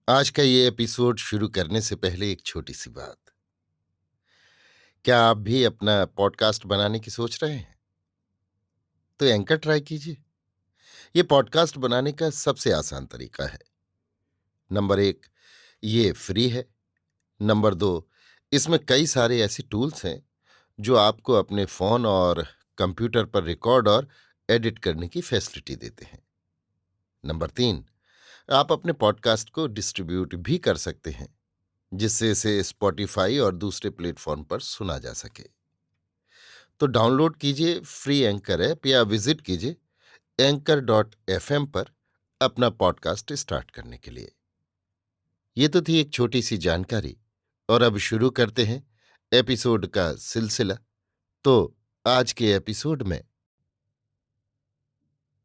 आज का ये एपिसोड शुरू करने से पहले एक छोटी सी बात। क्या आप भी अपना पॉडकास्ट बनाने की सोच रहे हैं? तो एंकर ट्राई कीजिए। ये पॉडकास्ट बनाने का सबसे आसान तरीका है। नंबर 1, ये फ्री है। नंबर 2, इसमें कई सारे ऐसे टूल्स हैं जो आपको अपने फोन और कंप्यूटर पर रिकॉर्ड और एडिट करने की फैसिलिटी देते हैं। नंबर 3, आप अपने पॉडकास्ट को डिस्ट्रीब्यूट भी कर सकते हैं, जिससे इसे स्पॉटिफाई और दूसरे प्लेटफॉर्म पर सुना जा सके। तो डाउनलोड कीजिए फ्री एंकर ऐप या विजिट कीजिए anchor.fm पर अपना पॉडकास्ट स्टार्ट करने के लिए। ये तो थी एक छोटी सी जानकारी, और अब शुरू करते हैं एपिसोड का सिलसिला। तो आज के एपिसोड में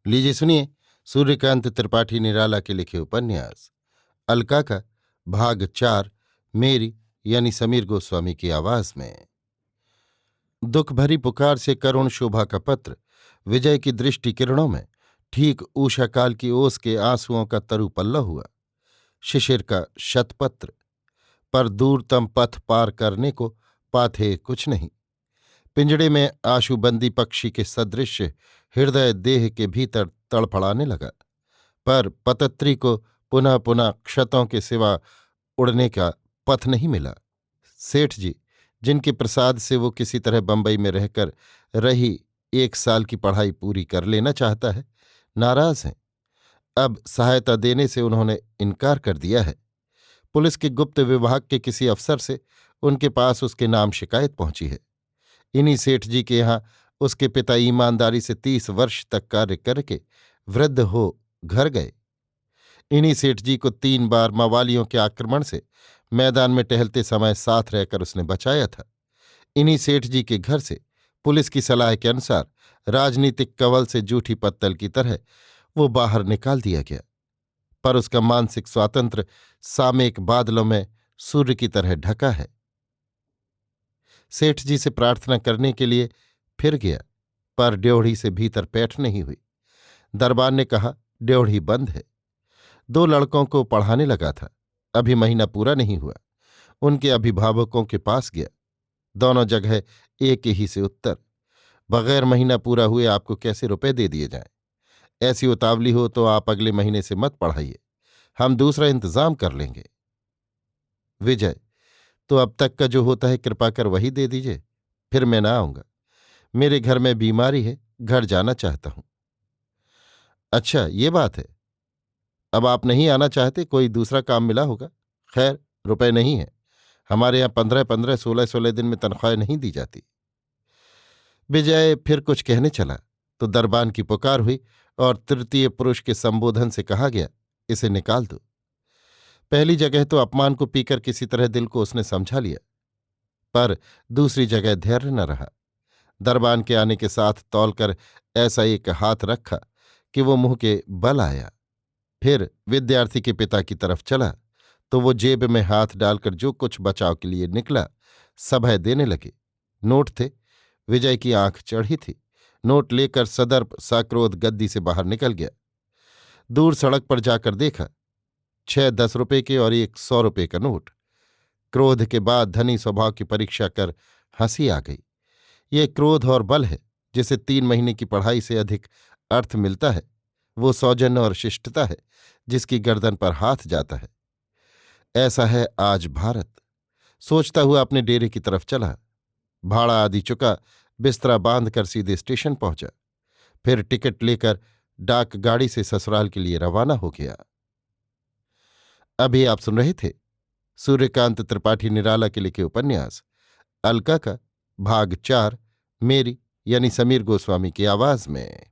लीजिए सुनिए सूर्यकांत त्रिपाठी निराला के लिखे उपन्यास अलका का भाग 4, मेरी यानी समीर गोस्वामी की आवाज में। दुख भरी पुकार से करुण शोभा का पत्र विजय की दृष्टि किरणों में ठीक ऊषाकाल की ओस के आंसुओं का तरु पल्ला हुआ। शिशिर का शतपत्र पर दूरतम पथ पार करने को पाथे कुछ नहीं। पिंजड़े में आशुबंदी पक्षी के सदृश हृदय देह के भीतर तड़फड़ाने लगा, पर पतत्री को पुनः पुनः क्षतों के सिवा उड़ने का पथ नहीं मिला। सेठ जी, जिनके प्रसाद से वो किसी तरह बंबई में रहकर रही 1 साल की पढ़ाई पूरी कर लेना चाहता है, नाराज हैं। अब सहायता देने से उन्होंने इनकार कर दिया है। पुलिस के गुप्त विभाग के किसी अफसर से उनके पास उसके नाम शिकायत पहुंची है। इन्हीं सेठ जी के यहाँ उसके पिता ईमानदारी से 30 वर्ष तक कार्य करके वृद्ध हो घर गए। इन्हीं सेठ जी को 3 बार मवालियों के आक्रमण से मैदान में टहलते समय साथ रहकर उसने बचाया था। इन्हीं सेठ जी के घर से पुलिस की सलाह के अनुसार राजनीतिक कवल से जूठी पत्तल की तरह वो बाहर निकाल दिया गया, पर उसका मानसिक स्वातंत्र्य सामयिक बादलों में सूर्य की तरह ढका है। सेठ जी से प्रार्थना करने के लिए फिर गया, पर ड्योढ़ी से भीतर पैठ नहीं हुई। दरबार ने कहा ड्योढ़ी बंद है। 2 लड़कों को पढ़ाने लगा था, अभी महीना पूरा नहीं हुआ। उनके अभिभावकों के पास गया, दोनों जगह एक ही से उत्तर, बगैर महीना पूरा हुए आपको कैसे रुपए दे दिए जाएं? ऐसी उतावली हो तो आप अगले महीने से मत पढ़ाइए, हम दूसरा इंतजाम कर लेंगे। विजय, तो अब तक का जो होता है कृपा कर वही दे दीजिए, फिर मैं ना आऊंगा। मेरे घर में बीमारी है, घर जाना चाहता हूं। अच्छा ये बात है, अब आप नहीं आना चाहते, कोई दूसरा काम मिला होगा। खैर, रुपए नहीं है, हमारे यहाँ 15-15, 16-16 दिन में तनख्वाह नहीं दी जाती। विजय फिर कुछ कहने चला तो दरबान की पुकार हुई और तृतीय पुरुष के संबोधन से कहा गया, इसे निकाल दो। पहली जगह तो अपमान को पीकर किसी तरह दिल को उसने समझा लिया, पर दूसरी जगह धैर्य न रहा। दरबान के आने के साथ तौलकर ऐसा एक हाथ रखा कि वो मुंह के बल आया। फिर विद्यार्थी के पिता की तरफ चला तो वो जेब में हाथ डालकर जो कुछ बचाव के लिए निकला सभय देने लगे। नोट थे। विजय की आंख चढ़ी थी। नोट लेकर सदर्प सक्रोध गद्दी से बाहर निकल गया। दूर सड़क पर जाकर देखा, 6 10 रुपए के और एक 100 रुपए का नोट। क्रोध के बाद धनी स्वभाव की परीक्षा कर हंसी आ गई। ये क्रोध और बल है जिसे 3 महीने की पढ़ाई से अधिक अर्थ मिलता है। वो सौजन्य और शिष्टता है जिसकी गर्दन पर हाथ जाता है। ऐसा है आज भारत। सोचता हुआ अपने डेरे की तरफ चला। भाड़ा आदि चुका, बिस्तरा बांधकर सीधे स्टेशन पहुंचा। फिर टिकट लेकर डाक गाड़ी से ससुराल के लिए रवाना हो गया। अभी आप सुन रहे थे सूर्यकांत त्रिपाठी निराला के लिखे उपन्यास अलका का भाग 4, मेरी यानी समीर गोस्वामी की आवाज में।